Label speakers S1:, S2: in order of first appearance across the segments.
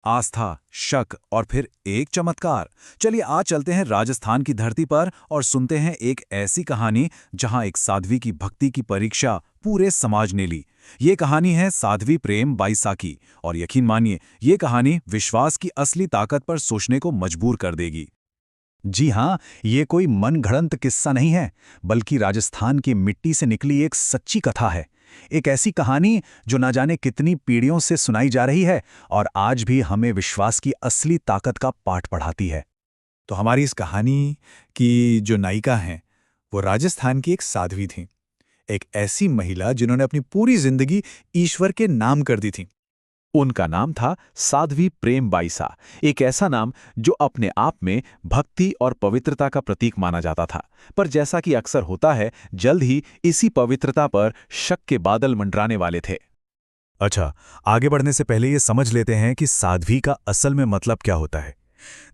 S1: आस्था, शक और फिर एक चमत्कार। चलिए आज चलते हैं राजस्थान की धरती पर और सुनते हैं एक ऐसी कहानी जहां एक साध्वी की भक्ति की परीक्षा पूरे समाज ने ली। ये कहानी है साध्वी प्रेम बाईसा की और यकीन मानिए ये कहानी विश्वास की असली ताकत पर सोचने को मजबूर कर देगी।
S2: जी हाँ, ये कोई मनगढ़ंत किस्सा नहीं है, बल्कि राजस्थान की मिट्टी से निकली एक सच्ची कथा है। एक ऐसी कहानी जो न जाने कितनी पीढ़ियों से सुनाई जा रही है और आज भी हमें विश्वास की असली ताकत का पाठ पढ़ाती है।
S3: तो हमारी इस कहानी की जो नायिका हैं, वो राजस्थान की एक साध्वी थीं। एक ऐसी महिला जिन्होंने अपनी पूरी जिंदगी ईश्वर के नाम कर दी थी।
S4: उनका नाम था साध्वी प्रेम बाईसा, एक ऐसा नाम जो अपने आप में भक्ति और पवित्रता का प्रतीक माना जाता था। पर जैसा कि अक्सर होता है, जल्द ही इसी पवित्रता पर शक के बादल मंडराने वाले थे।
S1: अच्छा, आगे बढ़ने से पहले ये समझ लेते हैं कि साध्वी का असल में मतलब क्या होता है।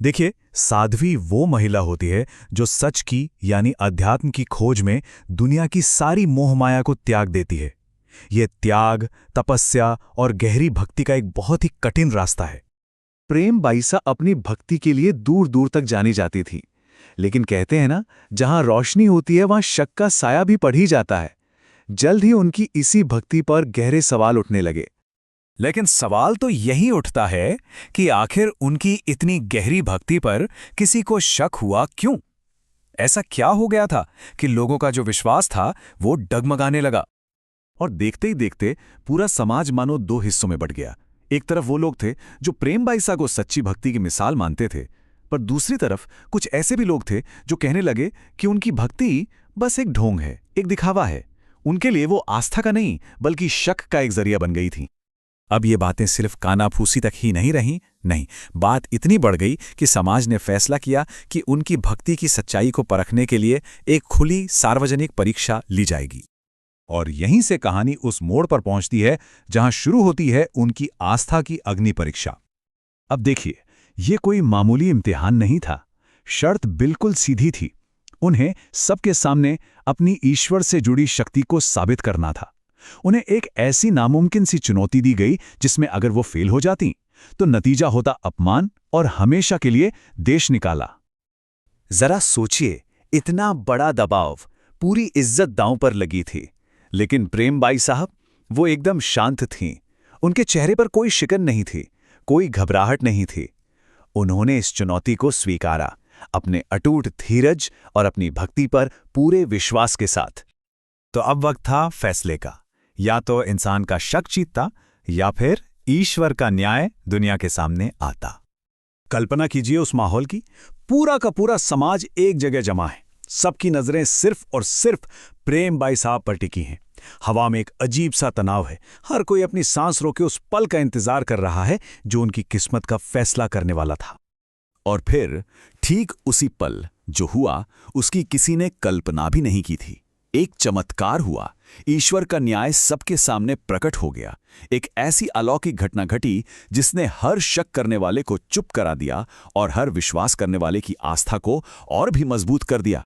S1: देखिए, साध्वी वो महिला होती है जो सच की यानी अध्यात्म की खोज में दुनिया की सारी मोहमाया को त्याग देती है। ये त्याग, तपस्या और गहरी भक्ति का एक बहुत ही कठिन रास्ता है।
S4: प्रेम बाईसा अपनी भक्ति के लिए दूर दूर तक जानी जाती थी, लेकिन कहते हैं ना, जहां रोशनी होती है वहां शक का साया भी पड़ ही जाता है। जल्द ही उनकी इसी भक्ति पर गहरे सवाल उठने लगे।
S1: लेकिन सवाल तो यही उठता है कि आखिर उनकी इतनी गहरी भक्ति पर किसी को शक हुआ क्यों? ऐसा क्या हो गया था कि लोगों का जो विश्वास था वो डगमगाने लगा?
S4: और देखते ही देखते पूरा समाज मानो दो हिस्सों में बंट गया। एक तरफ वो लोग थे जो प्रेम बाईसा को सच्ची भक्ति की मिसाल मानते थे, पर दूसरी तरफ कुछ ऐसे भी लोग थे जो कहने लगे कि उनकी भक्ति बस एक ढोंग है, एक दिखावा है। उनके लिए वो आस्था का नहीं बल्कि शक का एक जरिया बन गई थी।
S1: अब ये बातें सिर्फ कानाफूसी तक ही नहीं रहीं, नहीं, बात इतनी बढ़ गई कि समाज ने फैसला किया कि उनकी भक्ति की सच्चाई को परखने के लिए एक खुली सार्वजनिक परीक्षा ली जाएगी। और यहीं से कहानी उस मोड़ पर पहुंचती है जहां शुरू होती है उनकी आस्था की अग्नि परीक्षा।
S2: अब देखिए, ये कोई मामूली इम्तिहान नहीं था। शर्त बिल्कुल सीधी थी। उन्हें सबके सामने अपनी ईश्वर से जुड़ी शक्ति को साबित करना था। उन्हें एक ऐसी नामुमकिन सी चुनौती दी गई जिसमें अगर वो फेल हो जाती तो नतीजा होता अपमान और हमेशा के लिए देश निकाला।
S1: जरा सोचिए, इतना बड़ा दबाव, पूरी इज्जत दांव पर लगी थी, लेकिन प्रेम बाई साहब वो एकदम शांत थीं। उनके चेहरे पर कोई शिकन नहीं थी, कोई घबराहट नहीं थी। उन्होंने इस चुनौती को स्वीकारा, अपने अटूट धीरज और अपनी भक्ति पर पूरे विश्वास के साथ। तो अब वक्त था फैसले का। या तो इंसान का शक जीतता या फिर ईश्वर का न्याय दुनिया के सामने आता।
S2: कल्पना कीजिए उस माहौल की। पूरा का पूरा समाज एक जगह जमा है। सबकी नजरें सिर्फ और सिर्फ प्रेम बाई साहब पर टिकी हैं। हवा में एक अजीब सा तनाव है। हर कोई अपनी सांस रोके उस पल का इंतजार कर रहा है जो उनकी किस्मत का फैसला करने वाला था।
S4: और फिर ठीक उसी पल जो हुआ उसकी किसी ने कल्पना भी नहीं की थी। एक चमत्कार हुआ। ईश्वर का न्याय सबके सामने प्रकट हो गया। एक ऐसी अलौकिक घटना घटी जिसने हर शक करने वाले को चुप करा दिया और हर विश्वास करने वाले की आस्था को और भी मजबूत कर दिया।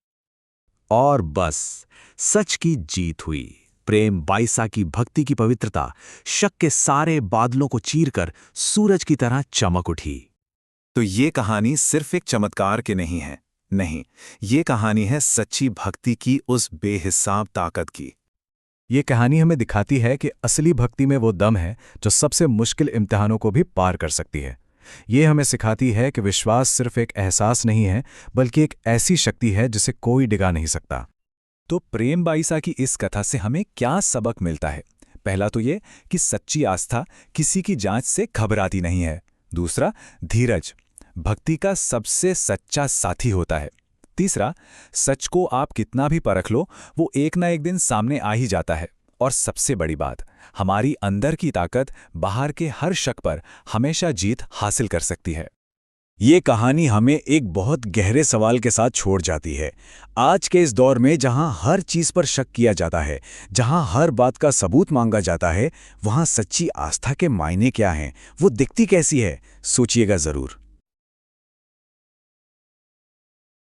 S1: और बस सच की जीत हुई। प्रेम बाईसा की भक्ति की पवित्रता शक के सारे बादलों को चीरकर सूरज की तरह चमक उठी। तो ये कहानी सिर्फ एक चमत्कार के नहीं है, नहीं, ये कहानी है सच्ची भक्ति की, उस बेहिसाब ताकत की।
S2: ये कहानी हमें दिखाती है कि असली भक्ति में वो दम है जो सबसे मुश्किल इम्तिहानों को भी पार कर सकती है। ये हमें सिखाती है कि विश्वास सिर्फ एक एहसास नहीं है, बल्कि एक ऐसी शक्ति है जिसे कोई डिगा नहीं सकता।
S1: तो प्रेम बाईसा की इस कथा से हमें क्या सबक मिलता है? पहला तो ये कि सच्ची आस्था किसी की जांच से घबराती नहीं है। दूसरा, धीरज भक्ति का सबसे सच्चा साथी होता है। तीसरा, सच को आप कितना भी परख लो, वो एक ना एक दिन सामने आ ही जाता है। और सबसे बड़ी बात, हमारी अंदर की ताकत बाहर के हर शक पर हमेशा जीत हासिल कर सकती है।
S2: ये कहानी हमें एक बहुत गहरे सवाल के साथ छोड़ जाती है। आज के इस दौर में जहां हर चीज पर शक किया जाता है, जहां हर बात का सबूत मांगा जाता है, वहां सच्ची आस्था के मायने क्या हैं, वो दिखती कैसी है, सोचिएगा जरूर।